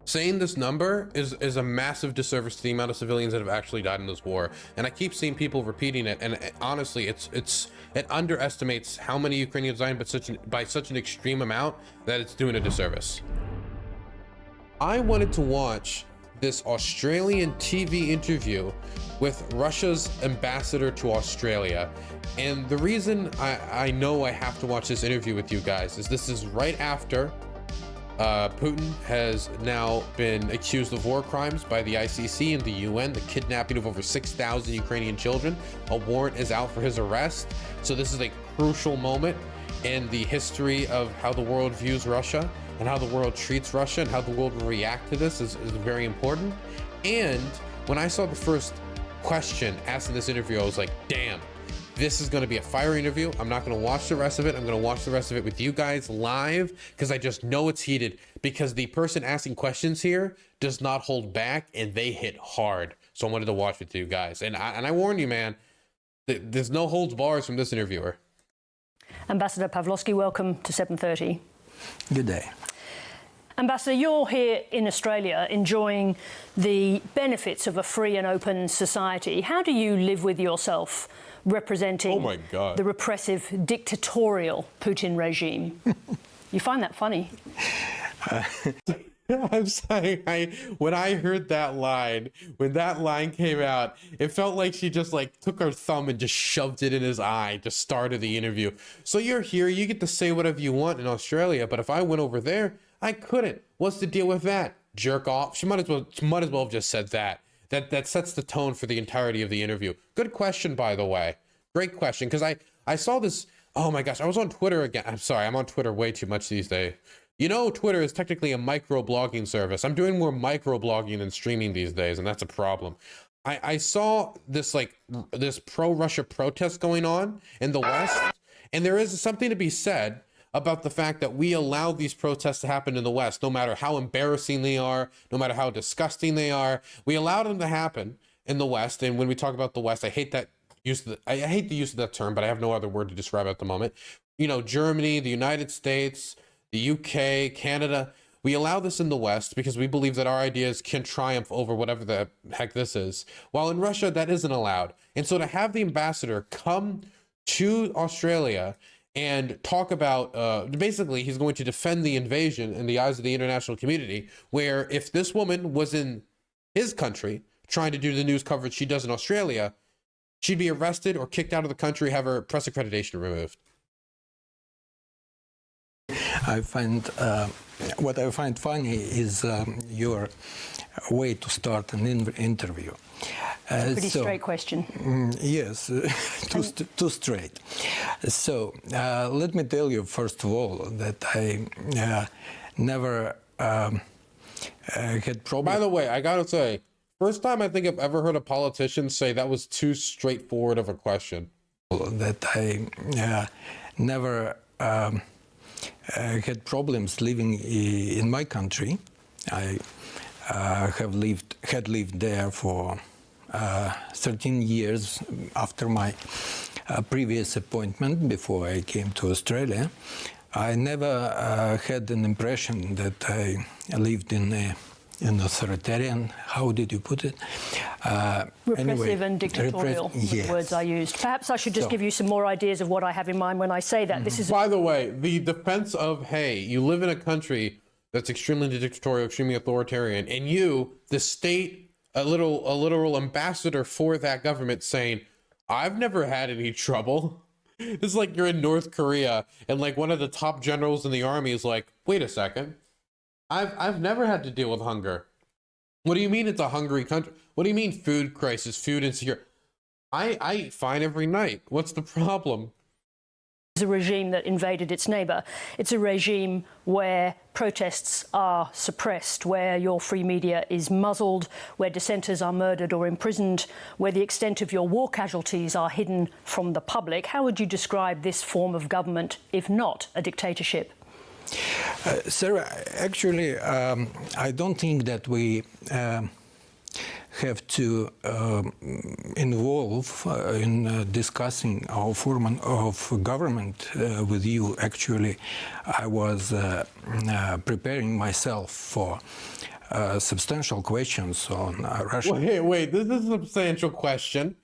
saying this number is a massive disservice to the amount of civilians that have actually died in this war. And I keep seeing people repeating it, and honestly, it underestimates how many Ukrainians died, but by such an extreme amount that it's doing a disservice. I wanted to watch this Australian TV interview with Russia's ambassador to Australia. And the reason I know I have to watch this interview with you guys is this is right after Putin has now been accused of war crimes by the ICC and the UN, the kidnapping of over 6,000 Ukrainian children. A warrant is out for his arrest. So this is a crucial moment in the history of how the world views Russia and how the world treats Russia and how the world will react to this is very important. And when I saw the first question asked in this interview, I was like, damn, this is going to be a fire interview. I'm not going to watch the rest of it. I'm going to watch the rest of it with you guys live because I just know it's heated, because the person asking questions here does not hold back and they hit hard. So I wanted to watch with you guys. And I warn you, man, there's no holds bars from this interviewer. Ambassador Pawlowski, welcome to 7:30. Good day. Ambassador, you're here in Australia enjoying the benefits of a free and open society. How do you live with yourself representing the repressive, dictatorial Putin regime? You find that funny? I'm sorry. When I heard that line, when that line came out, it felt like she just took her thumb and just shoved it in his eye to start the interview. So you're here, you get to say whatever you want in Australia, but if I went over there, I couldn't. What's the deal with that? Jerk off. She might as well have just said that. That sets the tone for the entirety of the interview. Good question, by the way. Great question, because I saw this. Oh my gosh, I was on Twitter again. I'm sorry, I'm on Twitter way too much these days. You know, Twitter is technically a micro-blogging service. I'm doing more micro-blogging than streaming these days, and that's a problem. I saw this this pro-Russia protest going on in the West, and there is something to be said about the fact that we allow these protests to happen in the West, no matter how embarrassing they are, no matter how disgusting they are. We allow them to happen in the West. And when we talk about the West, I hate the use of that term, but I have no other word to describe it at the moment. You know, Germany, the United States, the UK, Canada, we allow this in the West because we believe that our ideas can triumph over whatever the heck this is. While in Russia, that isn't allowed. And so to have the ambassador come to Australia and talk about, basically, he's going to defend the invasion in the eyes of the international community, where if this woman was in his country trying to do the news coverage she does in Australia, she'd be arrested or kicked out of the country, have her press accreditation removed. I find, what I find funny is your way to start an interview. Pretty straight question. Yes, too straight. So let me tell you, first of all, that I never had problems. By the way, I gotta say, first time I think I've ever heard a politician say that was too straightforward of a question. That I never had problems living in my country. I had lived there for 13 years after my previous appointment, before I came to Australia. I never had an impression that I lived in an authoritarian, how did you put it? Repressive and dictatorial were the words I used. Perhaps I should just give you some more ideas of what I have in mind when I say that. This is. By the way, the defense of, hey, you live in a country that's extremely dictatorial, extremely authoritarian, and you, the state, a literal ambassador for that government, saying, I've never had any trouble. It's like you're in North Korea and one of the top generals in the army is like, wait a second, I've never had to deal with hunger. What do you mean it's a hungry country? What do you mean food crisis, food insecurity? I eat fine every night. What's the problem? A regime that invaded its neighbour. It's a regime where protests are suppressed, where your free media is muzzled, where dissenters are murdered or imprisoned, where the extent of your war casualties are hidden from the public. How would you describe this form of government, if not a dictatorship? Sarah, actually, I don't think that we have to involve in discussing our form of government with you. Actually, I was preparing myself for substantial questions on Russia. Wait, this is a substantial question.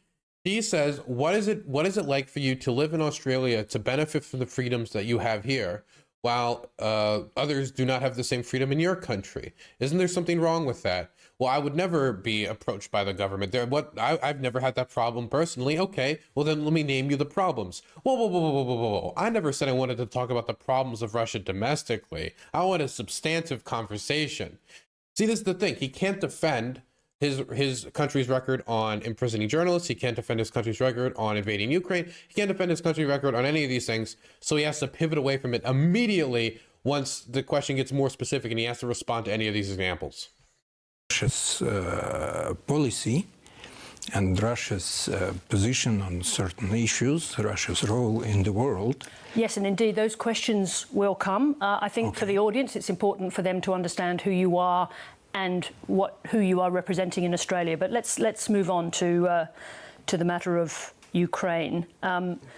He says, what is it like for you to live in Australia to benefit from the freedoms that you have here, while others do not have the same freedom in your country? Isn't there something wrong with that? Well, I would never be approached by the government. I've never had that problem personally. Okay, well then let me name you the problems. Whoa. I never said I wanted to talk about the problems of Russia domestically. I want a substantive conversation. See, this is the thing. He can't defend his country's record on imprisoning journalists. He can't defend his country's record on invading Ukraine. He can't defend his country's record on any of these things. So he has to pivot away from it immediately once the question gets more specific, and he has to respond to any of these examples. Russia's policy and Russia's position on certain issues, Russia's role in the world. Yes, and indeed, those questions will come. I think for the audience, it's important for them to understand who you are and who you are representing in Australia. But let's move on to the matter of Ukraine.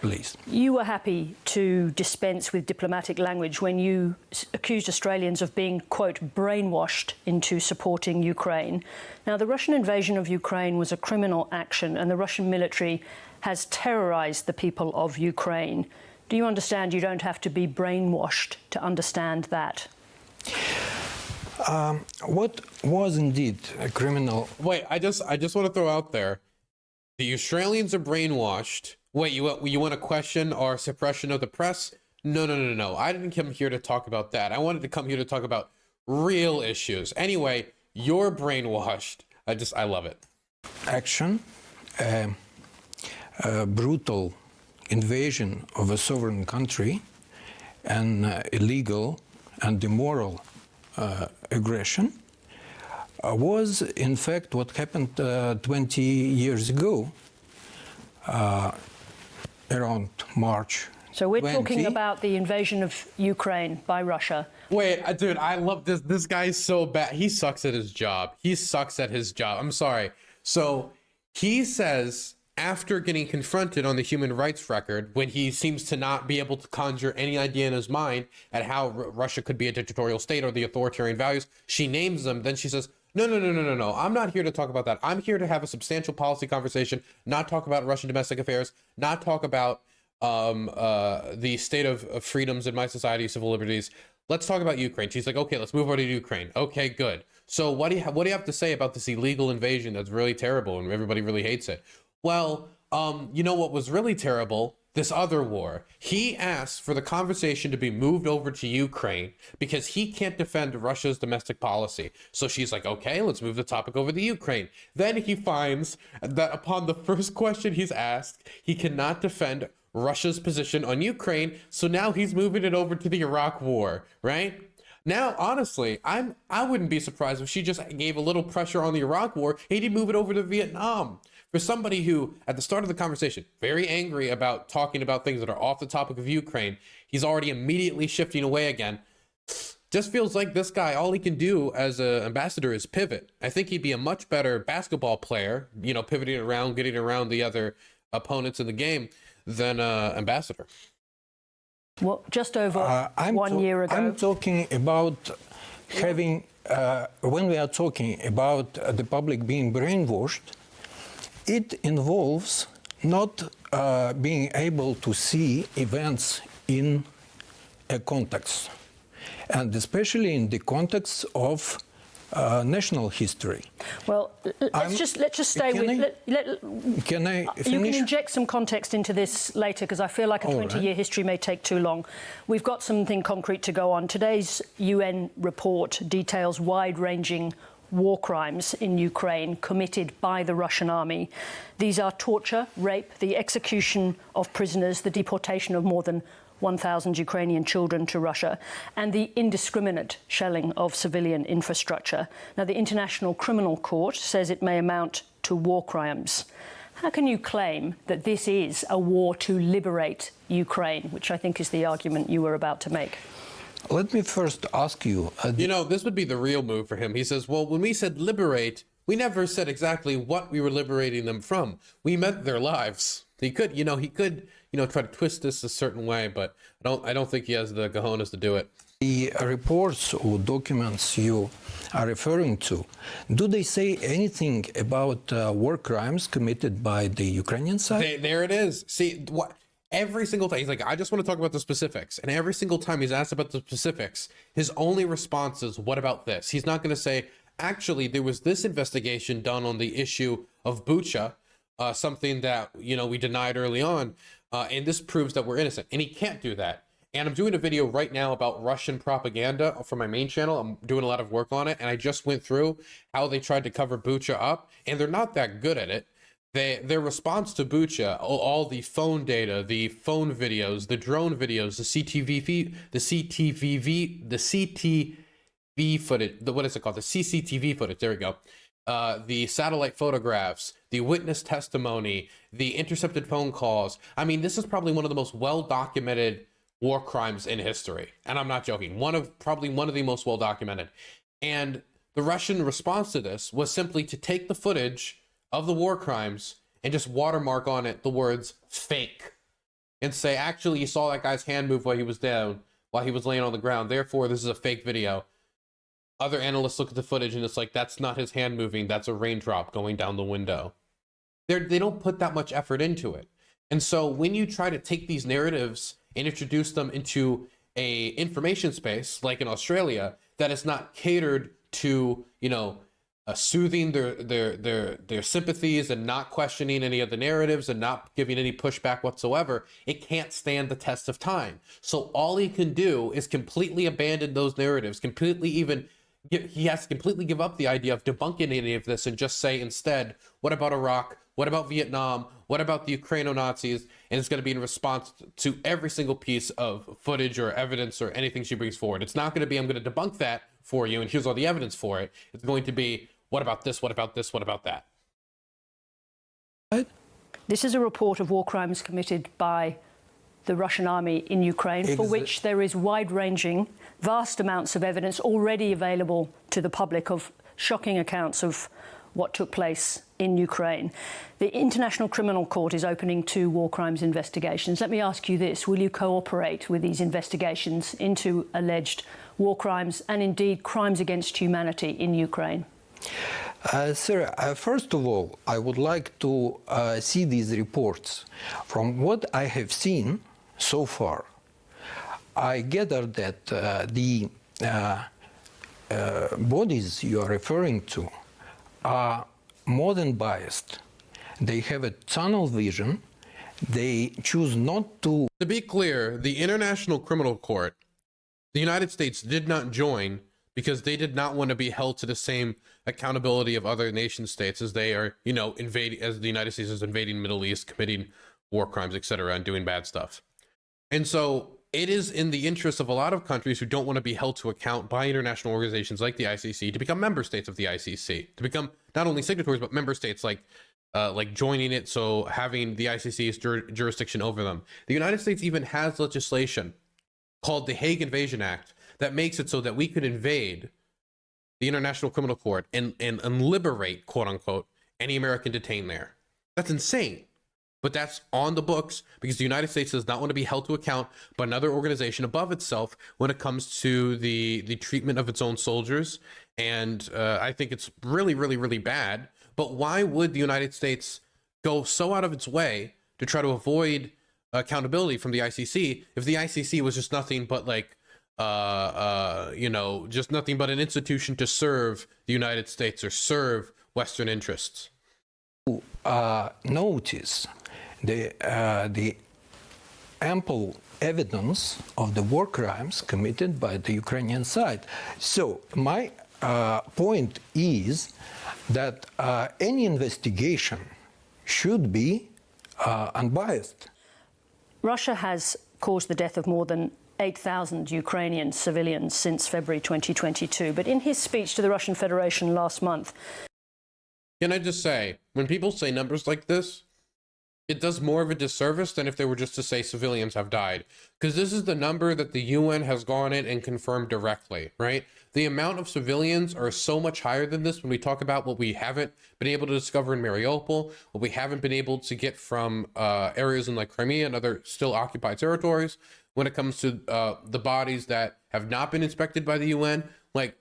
Please. You were happy to dispense with diplomatic language when you accused Australians of being, quote, brainwashed into supporting Ukraine. Now, the Russian invasion of Ukraine was a criminal action, and the Russian military has terrorized the people of Ukraine. Do you understand you don't have to be brainwashed to understand that? What was indeed a criminal... Wait, I just want to throw out there, the Australians are brainwashed. Wait, you want to question our suppression of the press? No. I didn't come here to talk about that. I wanted to come here to talk about real issues. Anyway, you're brainwashed. I love it. Action, a brutal invasion of a sovereign country, an illegal and immoral aggression was in fact what happened 20 years ago, around March. So we're talking about the invasion of Ukraine by Russia. Wait, dude, I love this. This guy's so bad. He sucks at his job. I'm sorry. So he says, after getting confronted on the human rights record, when he seems to not be able to conjure any idea in his mind at how Russia could be a dictatorial state or the authoritarian values, she names them. Then she says, no. I'm not here to talk about that. I'm here to have a substantial policy conversation, not talk about Russian domestic affairs, not talk about the state of freedoms in my society, civil liberties. Let's talk about Ukraine. She's like, okay, let's move over to Ukraine. Okay, good. So what do you have to say about this illegal invasion that's really terrible and everybody really hates it? Well, you know what was really terrible? This other war. He asked for the conversation to be moved over to Ukraine because he can't defend Russia's domestic policy. So she's like, okay, let's move the topic over to Ukraine. Then he finds that upon the first question he's asked, he cannot defend Russia's position on Ukraine. So now he's moving it over to the Iraq war, right? Now, honestly, I wouldn't be surprised if she just gave a little pressure on the Iraq war. He'd move it over to Vietnam. For somebody who, at the start of the conversation, very angry about talking about things that are off the topic of Ukraine, he's already immediately shifting away again. Just feels like this guy, all he can do as an ambassador is pivot. I think he'd be a much better basketball player, pivoting around, getting around the other opponents in the game than ambassador. Well, just over 1 year ago. I'm talking about having, when we are talking about the public being brainwashed, it involves not being able to see events in a context, and especially in the context of national history. Well, let's just stay with. Can I finish? You can inject some context into this later, because I feel like a 20-year history may take too long. We've got something concrete to go on. Today's UN report details wide-ranging war crimes in Ukraine committed by the Russian army. These are torture, rape, the execution of prisoners, the deportation of more than 1,000 Ukrainian children to Russia, and the indiscriminate shelling of civilian infrastructure. Now, the International Criminal Court says it may amount to war crimes. How can you claim that this is a war to liberate Ukraine, which I think is the argument you were about to make? Let me first ask you... this would be the real move for him. He says, well, when we said liberate, we never said exactly what we were liberating them from. We meant their lives. He could try to twist this a certain way, but I don't think he has the cojones to do it. The reports or documents you are referring to, do they say anything about war crimes committed by the Ukrainian side? There it is. See, what every single time he's like, I just want to talk about the specifics. And every single time he's asked about the specifics, his only response is, what about this? He's not going to say, actually, there was this investigation done on the issue of Bucha, something that, we denied early on. And this proves that we're innocent. And he can't do that. And I'm doing a video right now about Russian propaganda for my main channel. I'm doing a lot of work on it. And I just went through how they tried to cover Bucha up. And they're not that good at it. Their response to Bucha, all the phone data, the phone videos, the drone videos, the CCTV footage, what is it called? The CCTV footage, there we go. The satellite photographs, the witness testimony, the intercepted phone calls. I mean, this is probably one of the most well-documented war crimes in history. And I'm not joking. Probably one of the most well-documented. And the Russian response to this was simply to take the footage of the war crimes and just watermark on it the words fake and say, actually, you saw that guy's hand move while he was down, while he was laying on the ground. Therefore, this is a fake video. Other analysts look at the footage and it's like, that's not his hand moving. That's a raindrop going down the window. They don't put that much effort into it. And so when you try to take these narratives and introduce them into a information space, like in Australia, that is not catered to, soothing their sympathies and not questioning any of the narratives and not giving any pushback whatsoever, it can't stand the test of time. So all he can do is completely abandon those narratives, he has to completely give up the idea of debunking any of this and just say instead, what about Iraq? What about Vietnam? What about the Ukraino-Nazis? And it's going to be in response to every single piece of footage or evidence or anything she brings forward. It's not going to be, I'm going to debunk that for you and here's all the evidence for it. It's going to be, what about this? What about this? What about that? This is a report of war crimes committed by the Russian army in Ukraine, for which there is wide-ranging, vast amounts of evidence already available to the public of shocking accounts of what took place in Ukraine. The International Criminal Court is opening 2 war crimes investigations. Let me ask you this. Will you cooperate with these investigations into alleged war crimes and indeed crimes against humanity in Ukraine? Sarah, first of all, I would like to see these reports. From what I have seen so far, I gather that the bodies you are referring to are more than biased. They have a tunnel vision. They choose not to... To be clear, the International Criminal Court, the United States did not join because they did not want to be held to the same accountability of other nation states as they are, invading, as the United States is invading the Middle East, committing war crimes, etc., and doing bad stuff. And so it is in the interest of a lot of countries who don't want to be held to account by international organizations like the ICC to become member states of the ICC, to become not only signatories, but member states like joining it, so having the ICC's jurisdiction over them. The United States even has legislation called the Hague Invasion Act that makes it so that we could invade the International Criminal Court and liberate, quote unquote, any American detained there. That's insane. But that's on the books because the United States does not want to be held to account by another organization above itself when it comes to the treatment of its own soldiers. And I think it's really, really, really bad. But why would the United States go so out of its way to try to avoid accountability from the ICC if the ICC was just nothing but like, just nothing but an institution to serve the United States or serve Western interests? Notice the ample evidence of the war crimes committed by the Ukrainian side. So my point is that any investigation should be unbiased. Russia has caused the death of more than 8,000 Ukrainian civilians since February 2022. But in his speech to the Russian Federation last month... Can I just say, when people say numbers like this, it does more of a disservice than if they were just to say civilians have died. Because this is the number that the UN has gone in and confirmed directly, right? The amount of civilians are so much higher than this when we talk about what we haven't been able to discover in Mariupol, what we haven't been able to get from areas in like Crimea and other still occupied territories, when it comes to the bodies that have not been inspected by the UN. Like,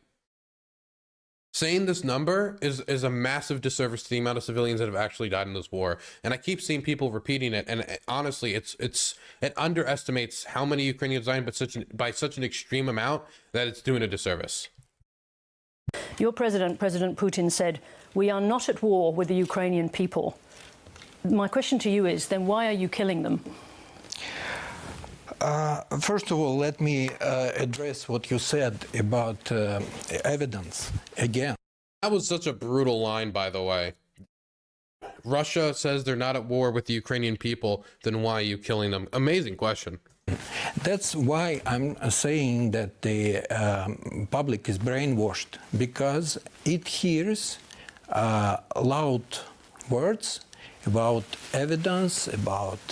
saying this number is a massive disservice to the amount of civilians that have actually died in this war. And I keep seeing people repeating it. And honestly, it underestimates how many Ukrainians died by such an extreme amount that it's doing a disservice. Your president, President Putin, said, "We are not at war with the Ukrainian people." My question to you is, then why are you killing them? First of all, let me address what you said about evidence again. That was such a brutal line, by the way. Russia says they're not at war with the Ukrainian people, then why are you killing them? Amazing question. That's why I'm saying that the public is brainwashed, because it hears loud words about evidence, about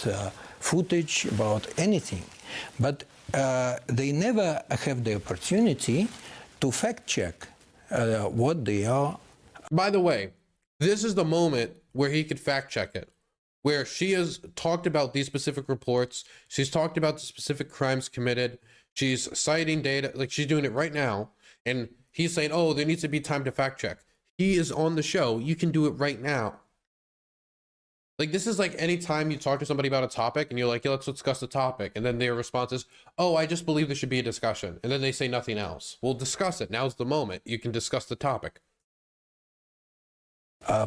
footage, about anything. But they never have the opportunity to fact check what they are. By the way, this is the moment where he could fact check it, where she has talked about these specific reports. She's talked about the specific crimes committed. She's citing data, like she's doing it right now. And he's saying, oh, there needs to be time to fact check. He is on the show. You can do it right now. Like, this is like any time you talk to somebody about a topic and you're like, yeah, let's discuss the topic. And then their response is, oh, I just believe there should be a discussion. And then they say nothing else. We'll discuss it. Now's the moment. You can discuss the topic.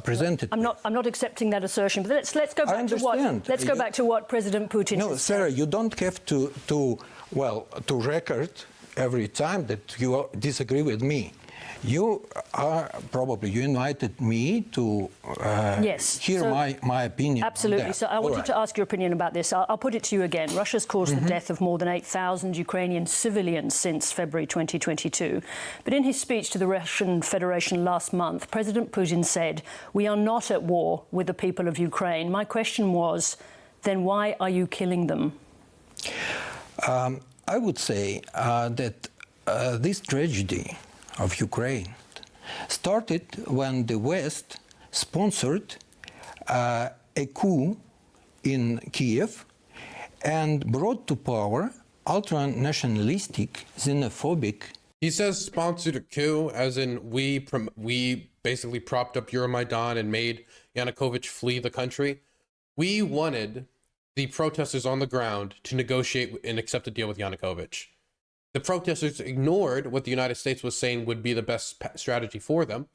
Presented. I'm not accepting that assertion. But let's go back to what President Putin. No, Sarah, you don't have to record every time that you disagree with me. You invited me to hear my opinion. Absolutely. So I wanted to ask your opinion about this. I'll put it to you again. Russia's caused the death of more than 8,000 Ukrainian civilians since February 2022. But in his speech to the Russian Federation last month, President Putin said, "We are not at war with the people of Ukraine." My question was, then why are you killing them? I would say that this tragedy of Ukraine started when the West sponsored a coup in Kiev and brought to power ultra-nationalistic, xenophobic. He says sponsored a coup, as in we basically propped up Euromaidan and made Yanukovych flee the country. We wanted the protesters on the ground to negotiate and accept a deal with Yanukovych. The protesters ignored what the United States was saying would be the best strategy for them,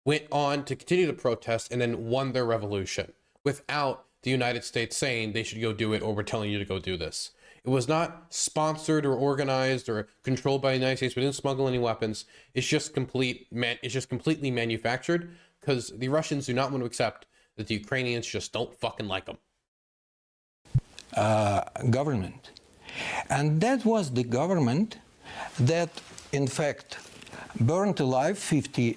went on to continue to protest, and then won their revolution without the United States saying they should go do it or we're telling you to go do this. It was not sponsored or organized or controlled by the United States. We didn't smuggle any weapons. It's just completely manufactured because the Russians do not want to accept that the Ukrainians just don't fucking like them. Government. And that was the government that, in fact, burned alive 50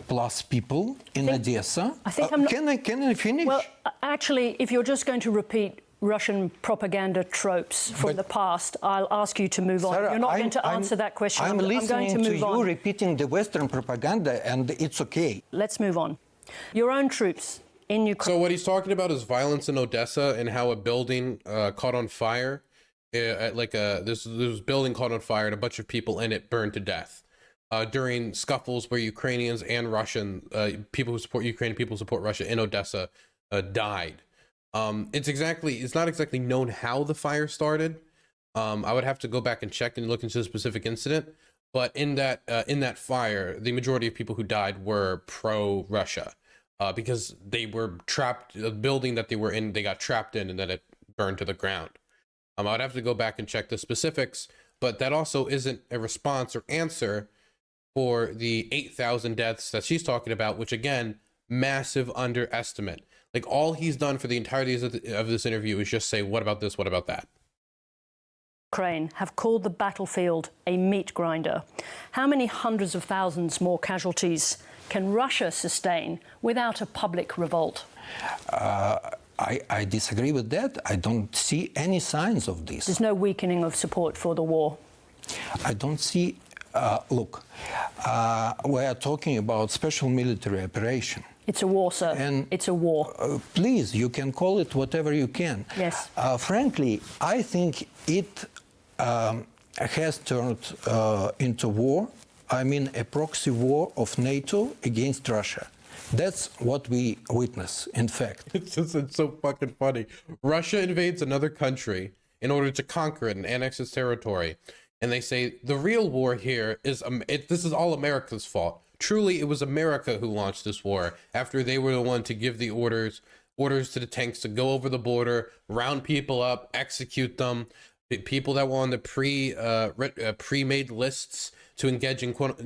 plus people in Odessa. Can I finish? Well, actually, if you're just going to repeat Russian propaganda tropes from the past, I'll ask you to move on. Sarah, you're not going to answer that question. I'm going listening to move you on. repeating the Western propaganda, and it's okay. Let's move on. Your own troops in Ukraine. So what he's talking about is violence in Odessa and how a building caught on fire. This building caught on fire and a bunch of people in it burned to death during scuffles where Ukrainians and Russian people who support Ukraine, people who support Russia in Odessa died. It's not exactly known how the fire started. I would have to go back and check and look into the specific incident. But in that fire, the majority of people who died were pro-Russia because they were trapped. The building that they were in, they got trapped in, and then it burned to the ground. I would have to go back and check the specifics, but that also isn't a response or answer for the 8,000 deaths that she's talking about, which again, massive underestimate. Like, all he's done for the entirety of this interview is just say, what about this? What about that? Ukraine have called the battlefield a meat grinder. How many hundreds of thousands more casualties can Russia sustain without a public revolt? I disagree with that. I don't see any signs of this. There's no weakening of support for the war. I don't see look, we are talking about special military operation. It's a war, sir. And it's a war. Please, you can call it whatever you can. Yes. Frankly, I think it has turned into war. I mean, a proxy war of NATO against Russia. That's what we witness, in fact. It's so fucking funny. Russia invades another country in order to conquer it and annex its territory. And they say the real war here is, this is all America's fault. Truly, it was America who launched this war after they were the one to give the orders to the tanks to go over the border, round people up, execute them. People that were on the pre-made lists to engage in quote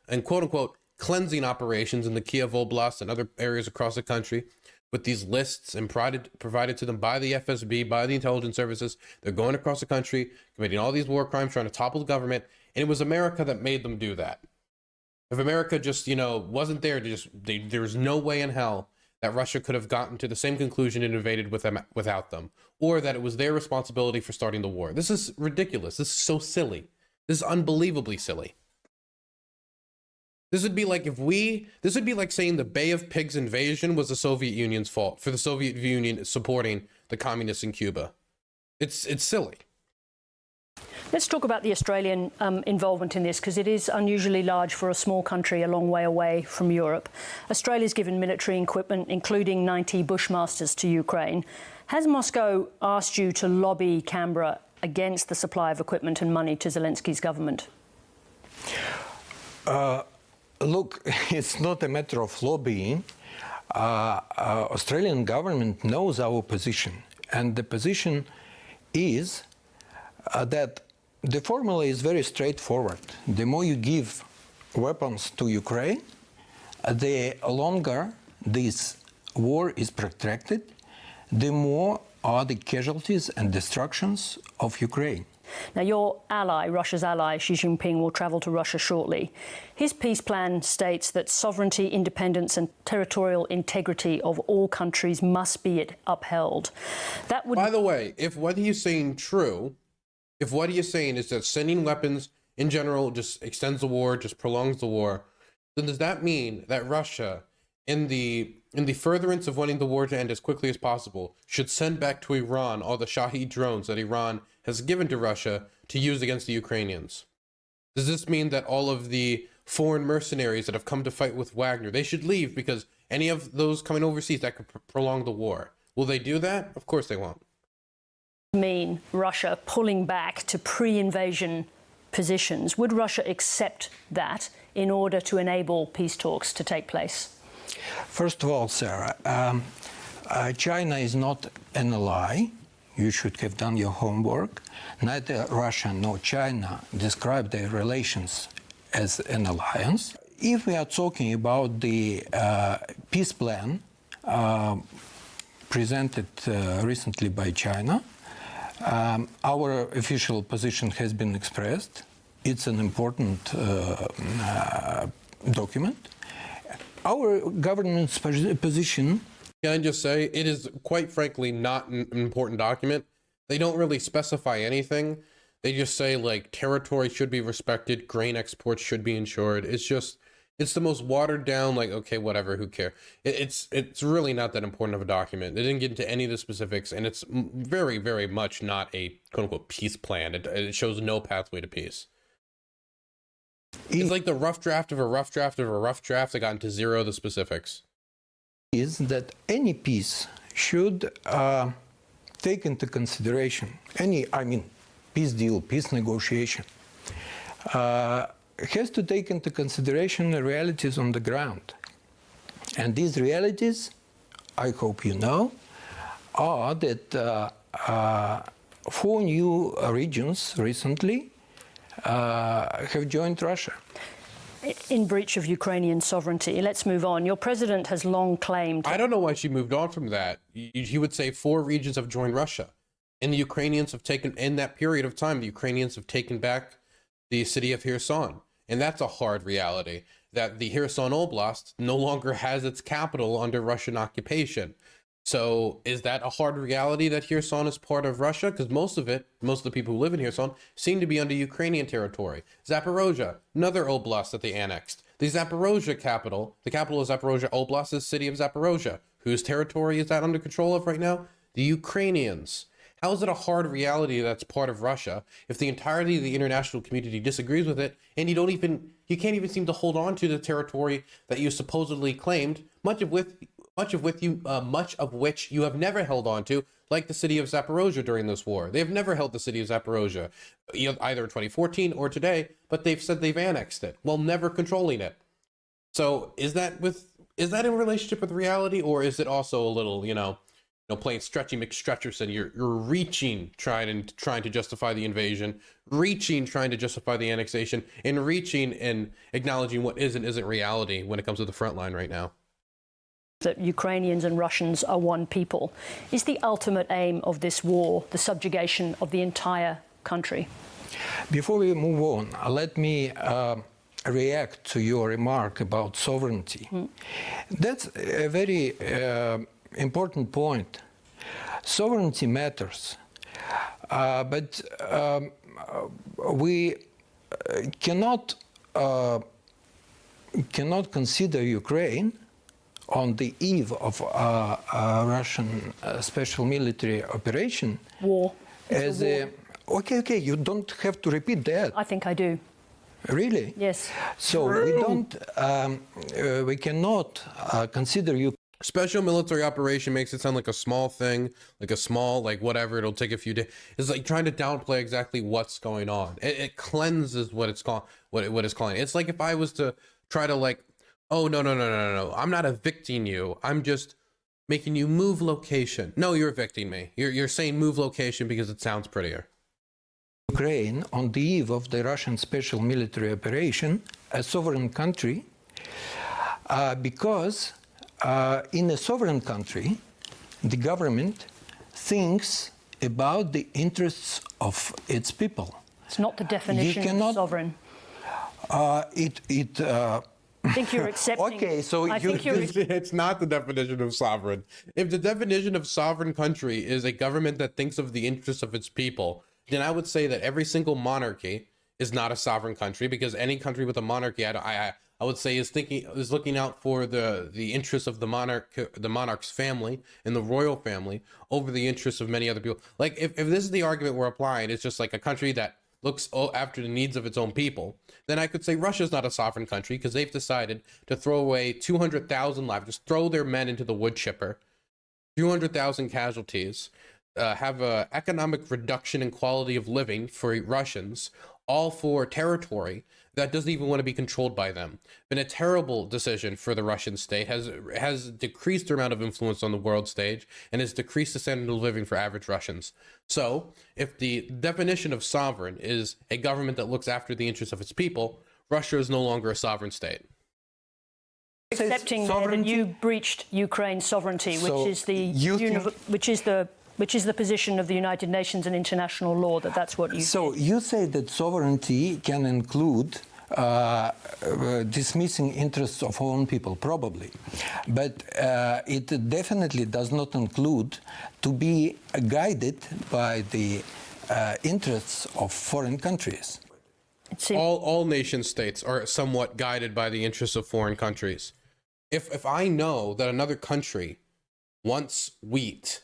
unquote cleansing operations in the Kiev Oblast and other areas across the country. With these lists and provided to them by the FSB, by the intelligence services, they're going across the country, committing all these war crimes, trying to topple the government. And it was America that made them do that. If America just, wasn't there to there was no way in hell that Russia could have gotten to the same conclusion and invaded without them, or that it was their responsibility for starting the war. This is ridiculous. This is so silly. This is unbelievably silly. This would be like saying the Bay of Pigs invasion was the Soviet Union's fault for the Soviet Union supporting the communists in Cuba. It's silly. Let's talk about the Australian involvement in this, because it is unusually large for a small country a long way away from Europe. Australia's given military equipment, including 90 Bushmasters, to Ukraine. Has Moscow asked you to lobby Canberra against the supply of equipment and money to Zelensky's government? Look, it's not a matter of lobbying. Australian government knows our position, and the position is that the formula is very straightforward. The more you give weapons to Ukraine, the longer this war is protracted, the more are the casualties and destructions of Ukraine. Now, your ally, Russia's ally, Xi Jinping, will travel to Russia shortly. His peace plan states that sovereignty, independence and territorial integrity of all countries must be upheld. That would... By the way, if what he's saying true, if what he is saying is that sending weapons in general just extends the war, just prolongs the war, then does that mean that Russia, in the furtherance of wanting the war to end as quickly as possible, should send back to Iran all the Shahed drones that Iran has given to Russia to use against the Ukrainians? Does this mean that all of the foreign mercenaries that have come to fight with Wagner, they should leave because any of those coming overseas, that could prolong the war? Will they do that? Of course they won't. Mean Russia pulling back to pre-invasion positions? Would Russia accept that in order to enable peace talks to take place? First of all, Sarah, China is not an ally. You should have done your homework. Neither Russia nor China describe their relations as an alliance. If we are talking about the peace plan presented recently by China, our official position has been expressed. It's an important document. Our government's position... Can I just say, it is quite frankly not an important document. They don't really specify anything. They just say, like, territory should be respected, grain exports should be ensured. It's the most watered down, like, okay, whatever, who cares? It's really not that important of a document. They didn't get into any of the specifics, and it's very, very much not a quote-unquote peace plan. It shows no pathway to peace. It's like the rough draft of a rough draft of a rough draft that got into zero of the specifics. Is that any peace should take into consideration, peace deal, peace negotiation, has to take into consideration the realities on the ground. And these realities, I hope you know, are that 4 new regions recently have joined Russia. In breach of Ukrainian sovereignty. Let's move on. Your president has long claimed... I don't know why she moved on from that. He would say 4 regions have joined Russia. And the Ukrainians have taken, in that period of time, the Ukrainians have taken back the city of Kherson. And that's a hard reality, that the Kherson Oblast no longer has its capital under Russian occupation. So is that a hard reality that Kherson is part of Russia? Because most of the people who live in Kherson seem to be under Ukrainian territory. Zaporozhye, another oblast that they annexed. The Zaporozhye capital, the capital of Zaporozhye Oblast is the city of Zaporozhye. Whose territory is that under control of right now? The Ukrainians. How is it a hard reality that's part of Russia if the entirety of the international community disagrees with it, and you can't even seem to hold on to the territory that you supposedly claimed, much of which you have never held on to, like the city of Zaporozhye during this war. They have never held the city of Zaporozhye, either in 2014 or today, but they've said they've annexed it while never controlling it. So is that in relationship with reality, or is it also a little, playing Stretchy McStretcherson? You're reaching, trying to justify the invasion, reaching, trying to justify the annexation, and reaching and acknowledging what isn't reality when it comes to the front line right now. That Ukrainians and Russians are one people. Is the ultimate aim of this war the subjugation of the entire country? Before we move on, let me react to your remark about sovereignty. That's a very important point. Sovereignty matters, but we cannot consider Ukraine on the eve of a Russian special military operation War. as a war. Okay, you don't have to repeat that. I think I do. Really? Yes. So we cannot consider you. Special military operation makes it sound like a small thing, like whatever, it'll take a few days. It's like trying to downplay exactly what's going on. It cleanses what it's called, what it's calling. It's like if I was to try to oh, no, I'm not evicting you. I'm just making you move location. No, you're evicting me. You're saying move location because it sounds prettier. Ukraine on the eve of the Russian special military operation, a sovereign country, because in a sovereign country, the government thinks about the interests of its people. It's not the definition of sovereign. I think you're accepting. Okay, so it's not the definition of sovereign. If the definition of sovereign country is a government that thinks of the interests of its people, then I would say that every single monarchy is not a sovereign country, because any country with a monarchy, I would say is looking out for the interests of the monarch's family and the royal family over the interests of many other people. Like if this is the argument we're applying, it's just like a country that looks after the needs of its own people, then I could say Russia's not a sovereign country because they've decided to throw away 200,000 lives, just throw their men into the wood chipper, 200,000 casualties, have a economic reduction in quality of living for Russians, all for territory that doesn't even want to be controlled by them. Been a terrible decision for the Russian state, has decreased their amount of influence on the world stage, and has decreased the standard of living for average Russians. So if the definition of sovereign is a government that looks after the interests of its people, Russia is no longer a sovereign state. Accepting that you breached Ukraine's sovereignty, which is the position of the United Nations and international law, that's what you So you say that sovereignty can include dismissing interests of our own people, probably. But it definitely does not include to be guided by the interests of foreign countries. All nation states are somewhat guided by the interests of foreign countries. If I know that another country wants wheat,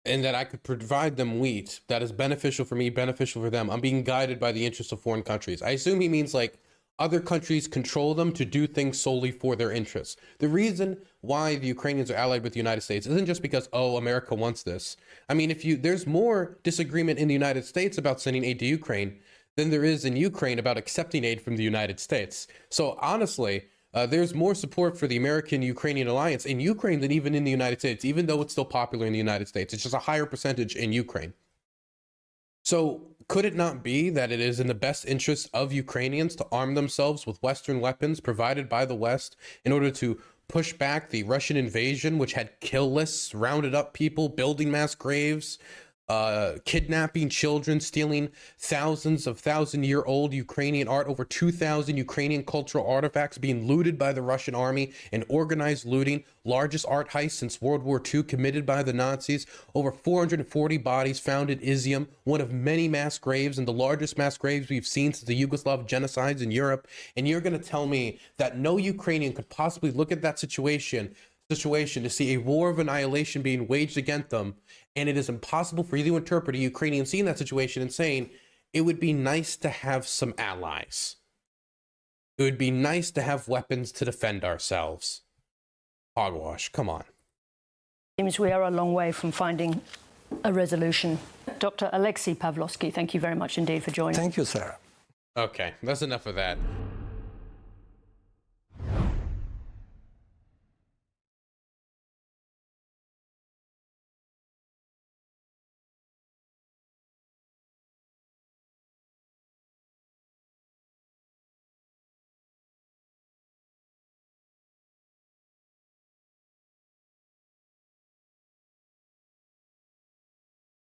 and that I could provide them wheat that is beneficial for me, beneficial for them, I'm being guided by the interests of foreign countries. I assume he means like other countries control them to do things solely for their interests. The reason why the Ukrainians are allied with the United States isn't just because, oh, America wants this. I mean, there's more disagreement in the United States about sending aid to Ukraine than there is in Ukraine about accepting aid from the United States. So honestly, there's more support for the American-Ukrainian alliance in Ukraine than even in the United States, even though it's still popular in the United States. It's just a higher percentage in Ukraine. So could it not be that it is in the best interest of Ukrainians to arm themselves with Western weapons provided by the West in order to push back the Russian invasion, which had kill lists, rounded up people, building mass graves, kidnapping children, stealing thousands of thousand-year-old Ukrainian art, over 2,000 Ukrainian cultural artifacts being looted by the Russian army, and organized looting, largest art heist since World War II committed by the Nazis, over 440 bodies found in Izium, one of many mass graves and the largest mass graves we've seen since the Yugoslav genocides in Europe. And you're going to tell me that no Ukrainian could possibly look at that situation to see a war of annihilation being waged against them, and it is impossible for you to interpret a Ukrainian seeing that situation and saying it would be nice to have some allies. It would be nice to have weapons to defend ourselves. Hogwash, come on. Seems we are a long way from finding a resolution. Dr. Alexei Pavlovsky, thank you very much indeed for joining. Thank you, Sarah. Okay, that's enough of that.